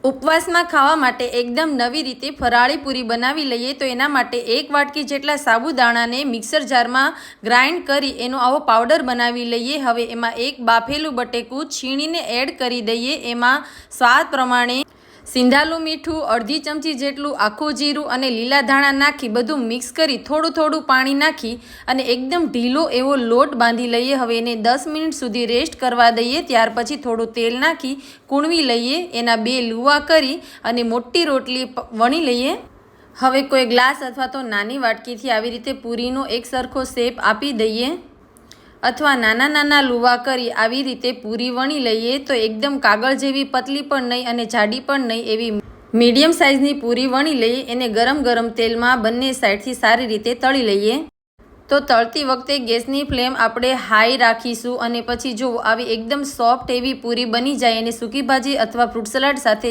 ઉપવાસમાં ખાવા માટે એકદમ નવી રીતે ફરાળી પૂરી બનાવી લઈએ તો એના માટે 1 વાટકી જેટલા સાબુદાણાને મિક્સર જારમાં ગ્રાઇન્ડ કરી એનો આવો પાવડર બનાવી લઈએ। હવે એમાં એક બાફેલું બટેકું છીણીને એડ કરી દઈએ। એમાં સ્વાદ પ્રમાણે સિંધાલું મીઠું, અડધી ચમચી જેટલું આખું જીરું અને લીલા ધાણા નાખી બધું મિક્સ કરી થોડું પાણી નાખી અને એકદમ ઢીલો એવો લોટ બાંધી લઈએ। હવે એને 10 મિનિટ સુધી રેસ્ટ કરવા દઈએ। ત્યાર પછી થોડું તેલ નાખી કૂણવી લઈએ। એના 2 લુવા કરી અને મોટી રોટલી વણી લઈએ। હવે કોઈ ગ્લાસ અથવા તો નાની વાટકીથી આવી રીતે પૂરીનો એક સરખો શેપ આપી દઈએ અથવા નાના લુવા કરી આવી રીતે પૂરી વણી લઈએ તો એકદમ કાગળ જેવી પતલી પણ નહીં અને જાડી પણ નહીં એવી મીડિયમ સાઇઝની પૂરી વણી લઈએ। એને ગરમ તેલમાં બંને સાઈડથી સારી રીતે તળી લઈએ। તો તળતી વખતે ગેસની ફ્લેમ આપણે હાઈ રાખીશું અને પછી જો આવી એકદમ સોફ્ટ એવી પૂરી બની જાય એને સૂકી ભાજી અથવા ફ્રૂટ સલાડ સાથે